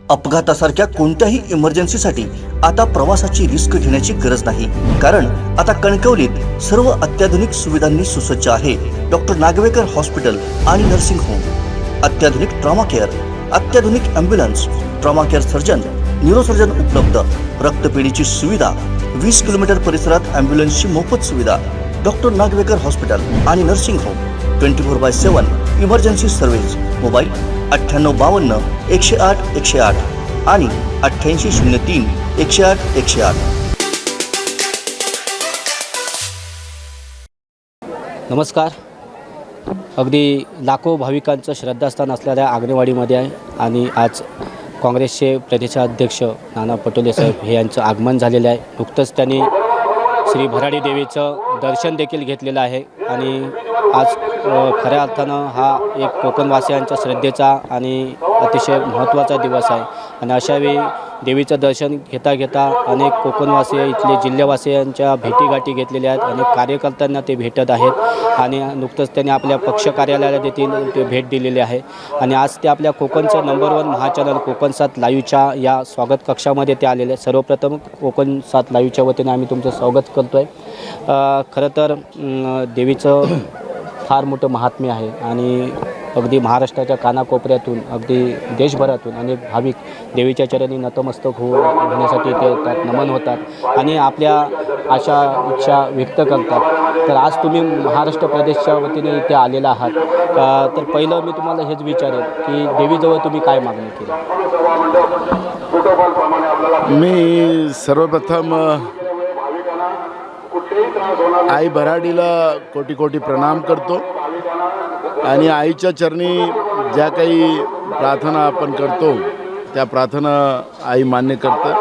अपघातासारख्या कोणत्याही इमर्जन्सीसाठी आता प्रवासाची रिस्क घेण्याची गरज नाही, कारण आता कणकवलीत सर्व अत्याधुनिक सुविधांनी सुसज्ज आहे डॉक्टर नागवेकर हॉस्पिटल आणि नर्सिंग होम। अत्याधुनिक ट्रॉमा केअर, अत्याधुनिक ambulance, trauma care surgeon, neurosurgeon उपलब्ध, रक्तपेढीची सुविधा, 20 किलोमीटर परिसरात ॲम्ब्युलन्सची मोफत सुविधा। डॉक्टर नागवेकर हॉस्पिटल आणि nursing home 24/7 emergency service. Mobile 9852 108 108 आणि 8803 108 108। नमस्कार। अगदी लाखो भाविकांचं श्रद्धास्थान असलेल्या आंगणेवाडीमध्ये आहे आणि आज काँग्रेसचे प्रदेशाध्यक्ष नाना पटोले साहेब हे यांचं आगमन झालेलं आहे। नुकतंच त्यांनी श्री भराडी देवीचं दर्शन देखील घेतलेलं आहे आणि आज खऱ्या अर्थानं हा एक कोकणवासियांच्या श्रद्धेचा आणि अतिशय महत्त्वाचा दिवस आहे आणि अशावेळी देवीचं दर्शन घेता घेता अनेक कोकणवासी इथले जिल्ह्यावासियांच्या भेटीगाठी घेतलेल्या आहेत। अनेक कार्यकर्त्यांना ते भेटत आहेत आणि नुकतंच त्यांनी आपल्या पक्ष कार्यालयाला देखील ते भेट दिलेली आहे आणि आज ते आपल्या कोकणचं नंबर 1 महाचॅनल कोकण 7 लाईव्हच्या या स्वागत कक्षामध्ये ते आलेले आहेत। सर्वप्रथम कोकण 7 लाईव्हच्या वतीने आम्ही तुमचं स्वागत करतो आहे। खरं तर देवीचं फार मोठं महात्म्य आहे आणि अगदी महाराष्ट्राच्या कानाकोपऱ्यातून अगदी देशभरातून अनेक भाविक देवीच्या चरणी नतमस्तक होण्यासाठी ते येतात, नमन होतात आणि आपल्या आशा इच्छा व्यक्त करतात। तर आज तुम्ही महाराष्ट्र प्रदेशच्या वतीने इथे आलेला आहात, तर पहिलं मी तुम्हाला हेच विचारेल की देवीजवळ तुम्ही काय मागणी केली? मी सर्वप्रथम आई भराडीला कोटी कोटी प्रणाम करतो आणि आईच्या चरणी ज्या काही प्रार्थना आपण करतो त्या प्रार्थना आई मान्य करतं,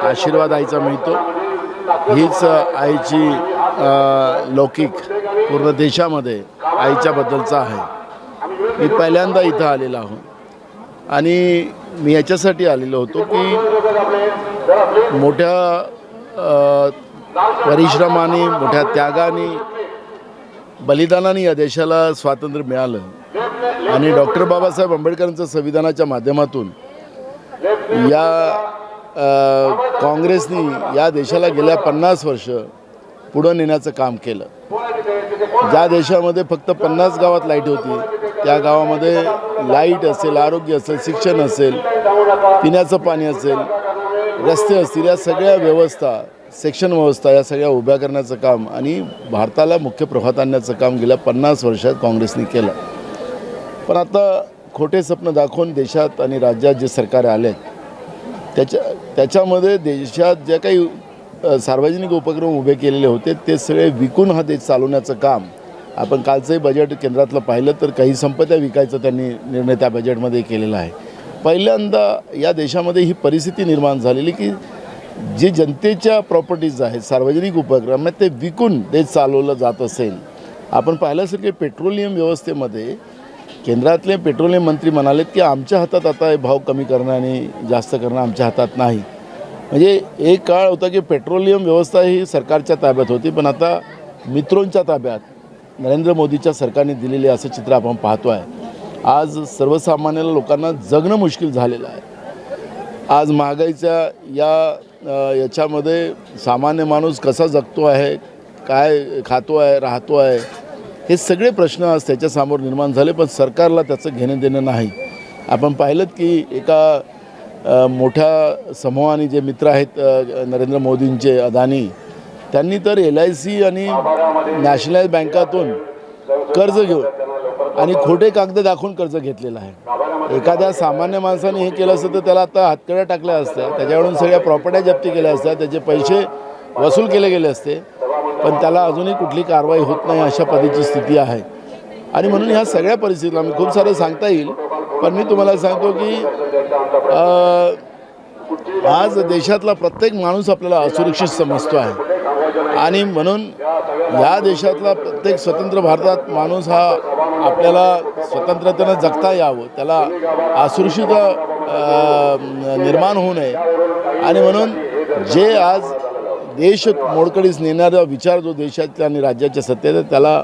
आशीर्वाद आईचा मिळतो। हीच आईची लौकिक पूर्ण देशामध्ये आईच्याबद्दलचा आहे। मी पहिल्यांदा इथं आलेलो आहो आणि मी याच्यासाठी आलेलो होतो की मोठ्या परिश्रमाने, मोठ्या त्यागाने, बलिदानाने या देशाला स्वातंत्र्य मिळालं आणि डॉक्टर बाबासाहेब आंबेडकरांच्या संविधानाच्या माध्यमातून या काँग्रेसनी या देशाला गेल्या 50 वर्ष पुढं नेण्याचं काम केलं। ज्या देशामध्ये फक्त 50 गावात लाईट होती त्या गावामध्ये लाईट असेल, आरोग्य असेल, शिक्षण असेल, पिण्याचं पाणी असेल, रस्ते असतील, या सगळ्या व्यवस्था, सेक्शन व्यवस्था या सगळ्या उभ्या करण्याचं काम आणि भारताला मुख्य प्रवाहात आणण्याचं काम गेल्या 50 वर्षात काँग्रेसने केलं। पण आता खोटे स्वप्न दाखवून देशात आणि राज्यात जे सरकार आले त्याच्यामध्ये देशात ज्या काही सार्वजनिक उपक्रम उभे केलेले होते ते सगळे विकून हा देश चालवण्याचं काम आपण कालचंही बजेट केंद्रातलं पाहिलं तर काही संपत्त्या विकायचं त्यांनी निर्णय त्या बजेटमध्ये केलेला आहे। पहिल्यांदा या देशामध्ये ही परिस्थिती निर्माण झालेली की जे जनतेच्या प्रॉपर्टीज आहेत, सार्वजनिक उपक्रम आहेत, ते विकून देश चालवलं जात असेल। आपण पाहिलं असेल की पेट्रोलियम व्यवस्थेमध्ये केंद्रातले पेट्रोलियम मंत्री म्हणालेत की आमच्या हातात आता हे भाव कमी करणं आणि जास्त करणं आमच्या हातात नाही। म्हणजे एक काळ होता की पेट्रोलियम व्यवस्था ही सरकारच्या ताब्यात होती, पण आता मित्रांच्या ताब्यात नरेंद्र मोदीच्या सरकारने दिलेले असं चित्र आपण पाहतो आहे। आज सर्वसामान्य लोकांना जगणं मुश्किल झालेलं आहे। आज महागाईच्या याच्यामध्ये सामान्य माणूस कसा जगतो आहे, काय खातो आहे, राहतो आहे, हे सगळे प्रश्न आज त्याच्यासमोर निर्माण झाले, पण सरकारला त्याचं घेणं देणं नाही। आपण पाहिलं की एका मोठ्या समूहाने जे मित्र आहेत नरेंद्र मोदींचे, अदानी, त्यांनी तर LIC आणि नॅशनल बँकातून कर्ज घेऊन आणि खोटे कागद दाखवून कर्ज घेतलेलं आहे। एखाद्या सामान्य माणसाने हे केलं असतं तर त्याला आता हातकड्या टाकल्या असत्या, त्याच्याकडून सगळ्या प्रॉपर्ट्या जप्ती केल्या असत्या, त्याचे पैसे वसूल केले गेले असते, पण त्याला अजूनही कुठली कारवाई होत नाही, अशा पद्धतीची स्थिती आहे। आणि म्हणून ह्या सगळ्या परिस्थितीला मी खूप सारं सांगता येईल, पण मी तुम्हाला सांगतो की आज देशातला प्रत्येक माणूस आपल्याला असुरक्षित समजतो आहे आणि म्हणून या देशातला प्रत्येक स्वतंत्र भारतात माणूस हा आपल्याला स्वतंत्रतेनं जगता यावं, त्याला असुरक्षित निर्माण होऊ नये आणि म्हणून जे आज देश मोडकळीस नेणारा विचार जो देशातल्या आणि राज्याच्या सत्तेत त्याला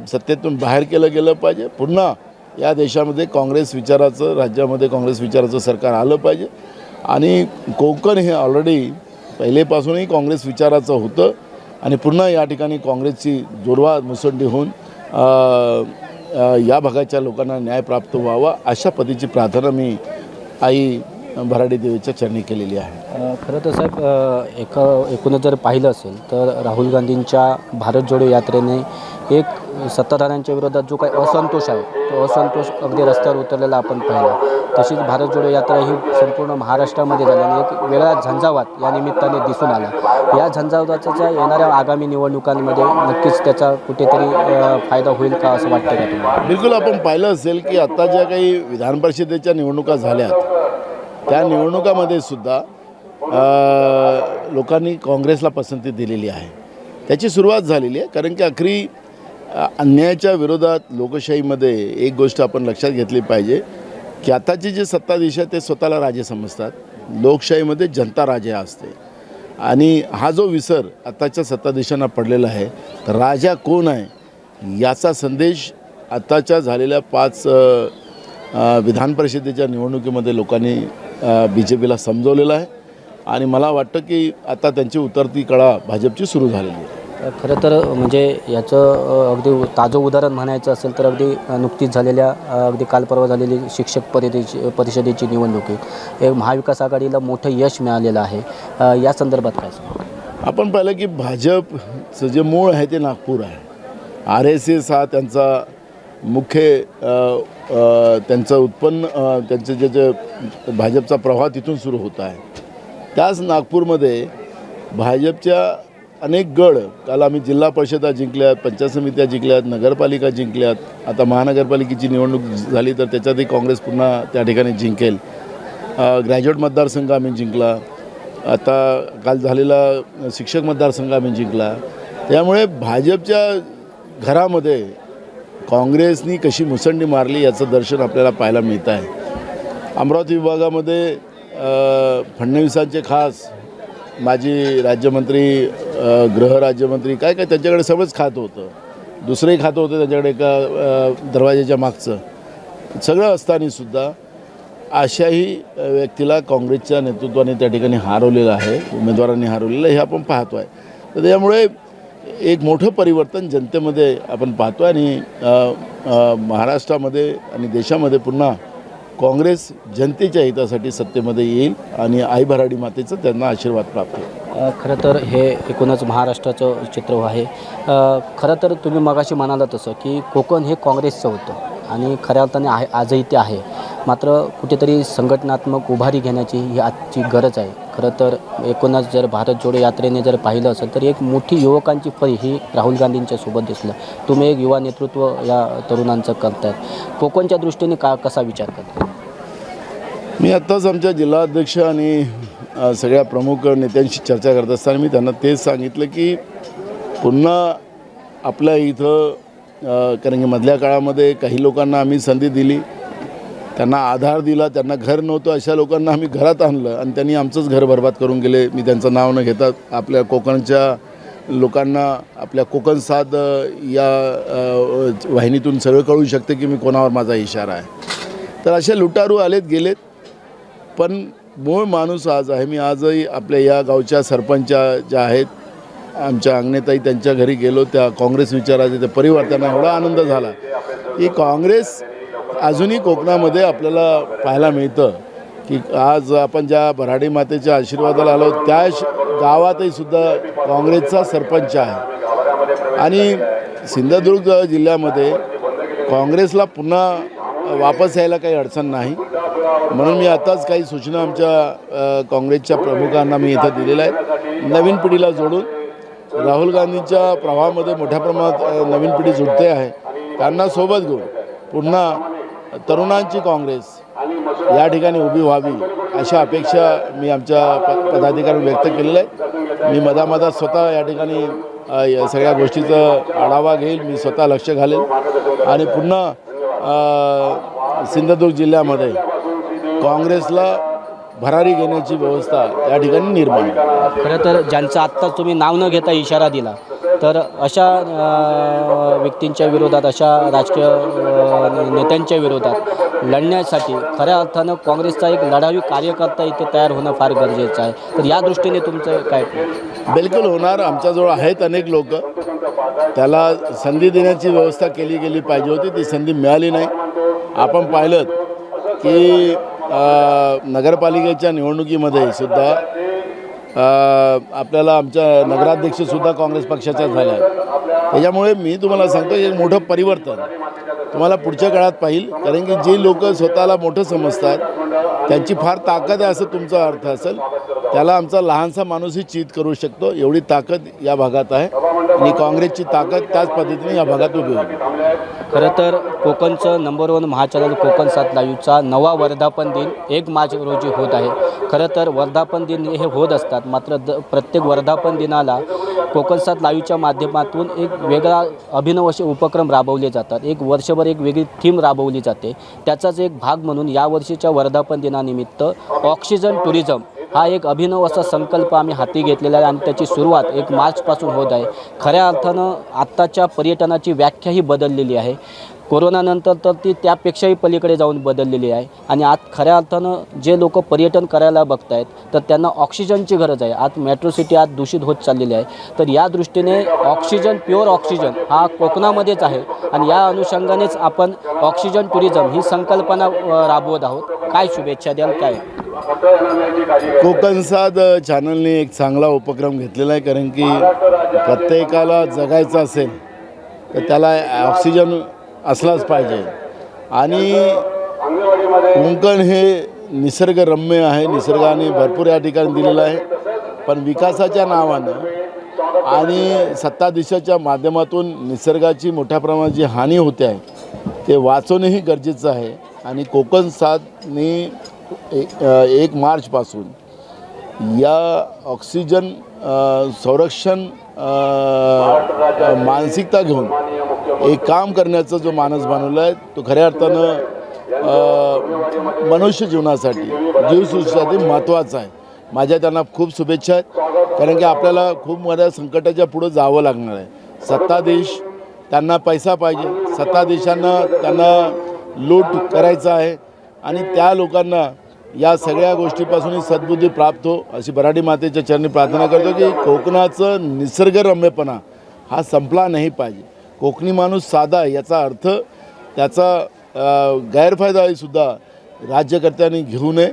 सत्तेतून बाहेर केलं गेलं पाहिजे। पुन्हा या देशामध्ये काँग्रेस विचाराचं, राज्यामध्ये काँग्रेस विचाराचं सरकार आलं पाहिजे. आणि कोकण हे ऑलरेडी पहिलेपासूनही काँग्रेस विचाराचं होतं आणि पुन्हा या ठिकाणी काँग्रेसची जोरवा मुसंडी होऊन या भागाच्या लोकांना न्याय प्राप्त व्हावा अशा पद्धतीची प्रार्थना मी आई भराडी देवीच्या चरणी केलेली आहे. खरं तर साहेब एकूणच जर पाहिलं असेल तर राहुल गांधींच्या भारत जोडो यात्रेने एक सत्ताधाऱ्यांच्या विरोधात जो काही असंतोष आहे तो असंतोष अगदी रस्त्यावर उतरलेला आपण पाहिला. तशीच भारत जोडो यात्रा ही संपूर्ण महाराष्ट्रामध्ये झाल्याने एक वेगळा झंझावात या निमित्ताने दिसून आला. या झंझावाताच्या येणाऱ्या आगामी निवडणुकांमध्ये नक्कीच त्याचा कुठेतरी फायदा होईल का असं वाटतं का तुम्हाला? बिलकुल. आपण पाहिलं असेल की आत्ता ज्या काही विधान परिषदेच्या निवडणुका झाल्यात त्या निवडणुकामध्ये सुद्धा लोकांनी काँग्रेसला पसंती दिलेली आहे. त्याची सुरुवात झालेली आहे. कारण की आखरी अन्यायाच्या विरोधात लोकशाहीमध्ये एक गोष्ट आपण लक्षात घेतली पाहिजे की आताचे जे सत्ताधीश आहेत ते स्वतःला राजे समजतात. लोकशाहीमध्ये जनता राजा असते आणि हा जो विसर आताच्या सत्ताधीशांना पडलेला आहे तर राजा कोण आहे याचा संदेश आताच्या झालेल्या 5 विधान परिषदेच्या निवडणुकीमध्ये लोकांनी BJPला समजवलेलं आहे आणि मला वाटतं की आता त्यांची उतरती कळा भाजपची सुरू झालेली आहे. खरं तर म्हणजे याचं अगदी ताजं उदाहरण म्हणायचं असेल तर अगदी नुकतीच झालेल्या अगदी काल परवा झालेली शिक्षक परिषदेची निवडणुकीत एक महाविकास आघाडीला मोठं यश मिळालेलं आहे. या संदर्भात काय सांगा? आपण पाहिलं की भाजपचं जे मूळ आहे ते नागपूर आहे. RSS हा त्यांचा मुख्य त्यांचं उत्पन्न त्यांचं जे भाजपचा प्रवाह तिथून सुरू होत आहे. त्याच नागपूरमध्ये भाजपच्या अनेक गड, काल आम्ही जिल्हा परिषदा जिंकल्यात, पंचायत समित्या जिंकल्यात, नगरपालिका जिंकल्यात. आता महानगरपालिकेची निवडणूक झाली तर त्याच्यातही काँग्रेस पुन्हा त्या ठिकाणी जिंकेल. ग्रॅज्युएट मतदारसंघ आम्ही जिंकला. आता काल झालेला शिक्षक मतदारसंघ आम्ही जिंकला. त्यामुळे भाजपच्या घरामध्ये काँग्रेसनी कशी मुसंडी मारली याचं दर्शन आपल्याला पाहायला मिळत आहे. अमरावती विभागामध्ये फडणवीसांचे खास माजी राज्यमंत्री, गृहराज्यमंत्री काय काय त्यांच्याकडे सगळंच खातं होतं. दुसरंही खातं होतं त्यांच्याकडे एका दरवाजाच्या मागचं. सगळं असतानासुद्धा अशाही व्यक्तीला काँग्रेसच्या नेतृत्वाने त्या ठिकाणी हरवलेलं आहे, उमेदवारांनी हरवलेलं हे आपण पाहतो आहे. तर त्यामुळे एक मोठं परिवर्तन जनतेमध्ये आपण पाहतो आणि महाराष्ट्रामध्ये आणि देशामध्ये पुन्हा काँग्रेस जनतेच्या हितासाठी सत्तेमध्ये येईल आणि आई भराडी मातेचं त्यांना आशीर्वाद प्राप्त होईल. खरं तर हे एकूणच महाराष्ट्राचं चित्र आहे. खरं तर तुम्ही मगाशी म्हणाला तसं की कोकण हे काँग्रेसचं होतं आणि खऱ्या अर्थाने आहे, आजही ते आहे. मात्र कुठेतरी संघटनात्मक उभारी घेण्याची ही आजची गरज आहे. खरं तर एकूणच जर भारत जोडो यात्रेने जर पाहिलं असेल तर एक मोठी युवकांची फळी ही राहुल गांधींच्या सोबत दिसलं. तुम्ही एक युवा नेतृत्व या तरुणांचं करतायत. कोकणच्या दृष्टीने कसा विचार करता? मी आत्ताच आमच्या जिल्हाध्यक्ष आणि सगळ्या प्रमुख नेत्यांशी चर्चा करत असताना मी त्यांना तेच सांगितलं की पुन्हा आपल्या इथं कारण की मधल्या काळामध्ये काही लोकांना आम्ही संधी दिली, त्यांना आधार दिला, त्यांना घर नव्हतं अशा लोकांना आम्ही घरात आणलं आणि त्यांनी आमचंच घर बरबाद करून गेले. मी त्यांचं नाव न घेता आपल्या कोकणच्या लोकांना आपल्या कोकण साध या वाहिनीतून सगळं कळू शकते की मी कोणावर माझा इशारा आहे. तर असे लुटारू आलेत गेलेत, पण मूळ माणूस आज आहे. मी आजही आपल्या या गावच्या सरपंचा ज्या आहेत आमच्या अंगणेताई त्यांच्या घरी गेलो. त्या काँग्रेस विचाराचे ते परिवार, त्यांना एवढा आनंद झाला की काँग्रेस अजूनही कोकणामध्ये आपल्याला पाहायला मिळतं की आज आपण ज्या भराडी मातेच्या आशीर्वादाला आलो त्या गावातही सुद्धा काँग्रेसचा सरपंच आहे. आणि सिंधुदुर्ग जिल्ह्यामध्ये काँग्रेसला पुन्हा वापस यायला काही अडचण नाही. म्हणून मी आताच काही सूचना आमच्या काँग्रेसच्या प्रमुखांना मी इथं दिलेल्या आहेत. नवीन पिढीला जोडून राहुल गांधींच्या प्रवाहामध्ये मोठ्या प्रमाणात नवीन पिढी जुळते आहे. त्यांना सोबत घेऊन पुन्हा तरुणांची काँग्रेस या ठिकाणी उभी व्हावी अशा अपेक्षा मी आमच्या पदाधिकाऱ्यांनी व्यक्त केलेल्या आहेत. मी मधामधात स्वतः या ठिकाणी या सगळ्या गोष्टीचा आढावा घेईल, मी स्वतः लक्ष घालेल आणि पुन्हा सिंधुदुर्ग जिल्ह्यामध्ये काँग्रेसला भरारी घेण्याची व्यवस्था या ठिकाणी निर्माण आहे. खरं तर ज्यांचं आत्ता तुम्ही नाव न घेता इशारा दिला तर अशा व्यक्तींच्या विरोधात, अशा राजकीय नेत्यांच्या विरोधात लढण्यासाठी खऱ्या अर्थानं काँग्रेसचा एक लढावी कार्यकर्ता इथे तयार होणं फार गरजेचं आहे. तर या दृष्टीने तुमचं काय? बिलकुल होणार. आमच्याजवळ आहेत अनेक लोक. त्याला संधी देण्याची व्यवस्था केली गेली पाहिजे होती, ती संधी मिळाली नाही. आपण पाहिलं की नगरपालिकेच्या निवडणुकीमध्ये सुद्धा आपल्याला आमच्या नगराध्यक्षसुद्धा काँग्रेस पक्षाच्या झाल्या. त्याच्यामुळे मी तुम्हाला सांगतो एक मोठं परिवर्तन तुम्हाला पुढच्या काळात पाहिल. कारण की जे लोक स्वतःला मोठं समजतात त्यांची फार ताकद आहे असं तुमचा अर्थ असेल, त्याला आमचा लहानसा माणूसही चीत करू शकतो एवढी ताकद या भागात आहे. आणि काँग्रेसची ताकद त्याच पद्धतीने या भागात उभी होती. खरं तर कोकणचं नंबर 1 महाचॅनल कोकण 7 लाईव्हचा 9वा वर्धापन दिन 1 मार्च रोजी होत आहे. खरं तर वर्धापन दिन हे होत असतात, मात्र प्रत्येक वर्धापन दिनाला कोकण 7 लाईव्हच्या माध्यमातून एक वेगळा अभिनव असे उपक्रम राबवले जातात. एक वर्षभर एक वेगळी थीम राबवली जाते. त्याचाच एक भाग म्हणून यावर्षीच्या वर्धापन दिनानिमित्त ऑक्सिजन टुरिझम हा एक अभिनव असा संकल्प आम्ही हाती घेतलेला आहे आणि त्याची सुरुवात 1 मार्चपासून होत आहे. खऱ्या अर्थानं आत्ताच्या पर्यटनाची व्याख्याही बदललेली आहे. कोरोनानंतर तर ती त्यापेक्षाही पलीकडे जाऊन बदललेली आहे आणि आज खऱ्या अर्थानं जे लोक पर्यटन करायला बघत आहेत तर त्यांना ऑक्सिजनची गरज आहे. आज मेट्रो सिटी आज दूषित होत चाललेली आहे. तर या दृष्टीने ऑक्सिजन, प्युअर ऑक्सिजन हा कोकणामध्येच आहे आणि या अनुषंगानेच आपण ऑक्सिजन टुरिझम ही संकल्पना राबवत आहोत. काय शुभेच्छा द्याल? काय कोकण 7 चॅनलने एक चांगला उपक्रम घेतलेला आहे. कारण की प्रत्येकाला जगायचं असेल तर त्याला ऑक्सिजन असलाच पाहिजे. आणि कोकण हे निसर्गरम्य आहे, निसर्गाने भरपूर या ठिकाणी दिलेलं आहे. पण विकासाच्या नावानं आणि सत्ताधीशाच्या माध्यमातून निसर्गाची मोठ्या प्रमाणात जी हानी होते आहे ते वाचवणंही गरजेचं आहे. आणि कोकण 7ने 1 मार्चपासून या ऑक्सिजन संरक्षण मानसिकता घेऊन एक काम करण्याचा जो मानस बनवला आहे तो खऱ्या अर्थानं मनुष्य जीवनासाठी, जीवसृष्टीसाठी महत्त्वाचा आहे. माझ्या त्यांना खूप शुभेच्छा आहेत. कारण की आपल्याला खूप मोठ्या संकटाच्या पुढं जावं लागणार आहे. सत्ताधीश त्यांना पैसा पाहिजे, सत्ताधीशांना त्यांना लूट करायचं आहे आणि त्या लोकांना या सगळ्या गोष्टीपासूनही सद्बुद्धी प्राप्त हो अशी बराडी मातेच्या चरणी प्रार्थना करतो की कोकणाचं निसर्गरम्यपणा हा संपला नाही पाहिजे. कोकणी माणूस साधा आहे याचा अर्थ त्याचा गैरफायदासुद्धा राज्यकर्त्यांनी घेऊ नये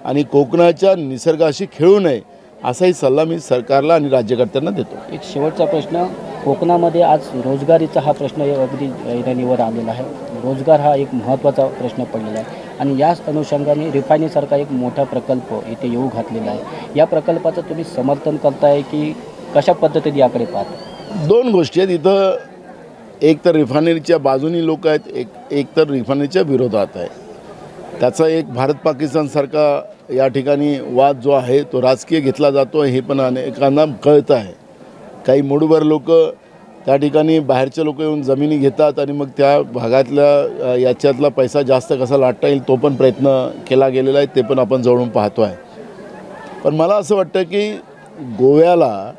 आणि कोकणाच्या निसर्गाशी खेळू नये असाही सल्ला मी सरकारला आणि राज्यकर्त्यांना देतो. एक शेवटचा प्रश्न, कोकणामध्ये आज रोजगारीचा हा प्रश्न अगदी ऐरणीवर आलेला आहे. रोजगार हा एक महत्त्वाचा प्रश्न पडलेला आहे आणि याच अनुषंगाने रिफायनरीसारखा एक मोठा प्रकल्प इथे येऊ घातलेला आहे. या प्रकल्पाचं तुम्ही समर्थन करताय की कशा पद्धतीने याकडे पाहता? 2 गोष्टी आहेत इथं. एक तर रिफायनरीच्या बाजूनी लोक आहेत, एक तर रिफायनरीच्या विरोधात आहे. त्याचा एक भारत पाकिस्तानसारखा या ठिकाणी वाद जो आहे तो राजकीय घेतला जातो हे पण अनेकांना कळतं आहे. काही मूडभर लोक त्या ठिकाणी बाहेरचे लोक येऊन जमिनी घेतात आणि मग त्या भागातल्या याच्यातला पैसा जास्त कसा लाटता येईल तो पण प्रयत्न केला गेलेला आहे. ते पण आपण जवळून पाहतो आहे. पण मला असं वाटतं की गोव्याला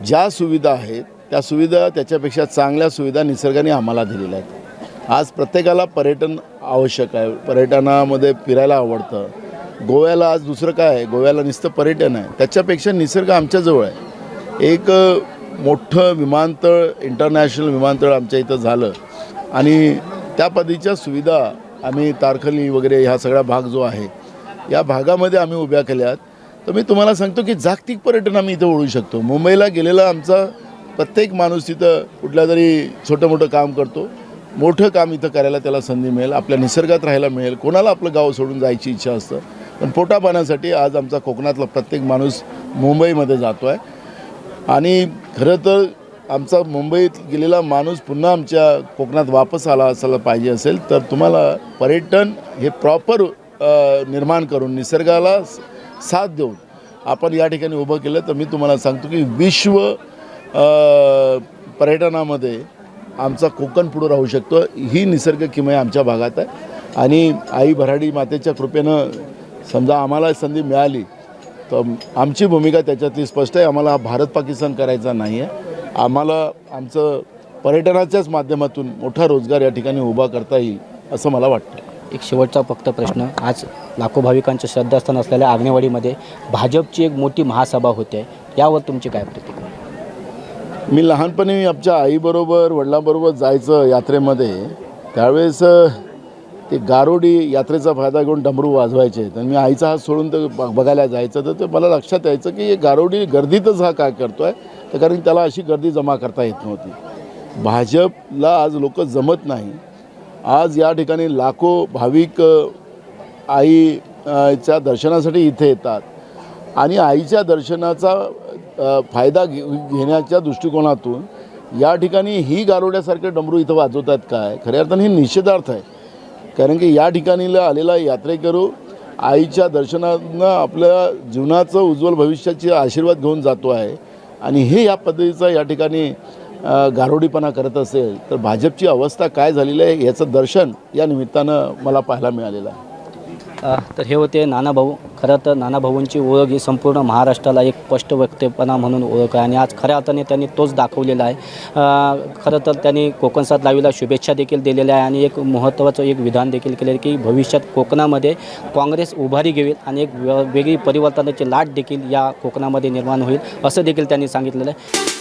ज्या सुविधा आहेत त्या सुविधा त्याच्यापेक्षा चांगल्या सुविधा निसर्गाने आम्हाला दिलेल्या आहेत. आज प्रत्येकाला पर्यटन आवश्यक आहे, पर्यटनामध्ये फिरायला आवडतं. गोव्याला आज दुसरं काय आहे, गोव्याला नुसतं पर्यटन आहे, त्याच्यापेक्षा निसर्ग आमच्याजवळ आहे. एक मोठं विमानतळ, इंटरनॅशनल विमानतळ आमच्या इथं झालं आणि त्या पद्धतीच्या सुविधा आम्ही तारखली वगैरे ह्या सगळा भाग जो आहे या भागामध्ये आम्ही उभ्या केल्यात. तर मी तुम्हाला सांगतो की जागतिक पर्यटन आम्ही इथं ओढू शकतो. मुंबईला गेलेला आमचा प्रत्येक माणूस तिथं कुठल्या तरी छोटं मोठं काम करतो, मोठं काम इथं करायला त्याला संधी मिळेल, आपल्या निसर्गात राहायला मिळेल. कोणाला आपलं गाव सोडून जायची इच्छा असतं, पण पोटा पाण्यासाठी आज आमचा कोकणातला प्रत्येक माणूस मुंबईमध्ये जातो आहे. आणि खरं तर आमचा मुंबईत गेलेला माणूस पुन्हा आमच्या कोकणात वापस आला असायला पाहिजे असेल तर तुम्हाला पर्यटन हे प्रॉपर निर्माण करून निसर्गाला साथ देऊन आपण या ठिकाणी उभं केलं तर मी तुम्हाला सांगतो की विश्व पर्यटनामध्ये आमचा कोकण पुढं राहू शकतो. ही निसर्ग किमया आमच्या भागात आहे आणि आई भराडी मातेच्या कृपेनं समजा आम्हाला संधी मिळाली तर आमची भूमिका त्याच्यातली स्पष्ट आहे. आम्हाला भारत पाकिस्तान करायचा नाही आहे. आम्हाला आमचं पर्यटनाच्याच माध्यमातून मोठा रोजगार या ठिकाणी उभा करता येईल असं मला वाटतं. एक शेवटचा फक्त प्रश्न, आज लाखो भाविकांचं श्रद्धास्थान असलेल्या आग्नेवाडीमध्ये भाजपची एक मोठी महासभा होते, यावर तुमची काय प्रतिक्रिया? मी लहानपणी आमच्या आईबरोबर वडिलांबरोबर जायचं यात्रेमध्ये, त्यावेळेस ते गारोडी यात्रेचा फायदा घेऊन डमरू वाजवायचे. तर मी आईचा हात सोडून तर बघायला जायचं, तर ते मला लक्षात यायचं की हे गारोडी गर्दीतच हा काय करतो आहे, तर कारण त्याला अशी गर्दी जमा करता येत नव्हती. भाजपला आज लोक जमत नाही. आज या ठिकाणी लाखो भाविक आईच्या दर्शनासाठी इथे येतात आणि आईच्या दर्शनाचा फायदा घेण्याच्या दृष्टिकोनातून या ठिकाणी ही गारोड्यासारखे डमरू इथं वाजवतात काय, खऱ्या अर्थाने हे निषेधार्थ आहे. कारण की या ठिकाणीला आलेला यात्रेकरू आईच्या दर्शनानं आपल्या जीवनाचं उज्ज्वल भविष्याचे आशीर्वाद घेऊन जातो आहे आणि हे या पद्धतीचा या ठिकाणी गारोडीपणा करत असेल तर भाजपची अवस्था काय झालेली आहे याचं दर्शन या निमित्तानं मला पाहायला मिळालेलं आहे. तर हे होते नानाभाऊ. खरं तर नानाभाऊंची ओळख ही संपूर्ण महाराष्ट्राला एक स्पष्ट व्यक्तिपणा म्हणून ओळख आहे आणि आज खऱ्या अर्थाने त्यांनी तोच दाखवलेला आहे. खरं तर त्यांनी कोकण लावीला शुभेच्छा देखील दिलेल्या आहे आणि एक महत्त्वाचं एक विधान देखील केलं आहे की भविष्यात कोकणामध्ये काँग्रेस उभारी घेईल आणि एक वेगळी परिवर्तनाची लाट देखील या कोकणामध्ये निर्माण होईल असं देखील त्यांनी सांगितलेलं आहे.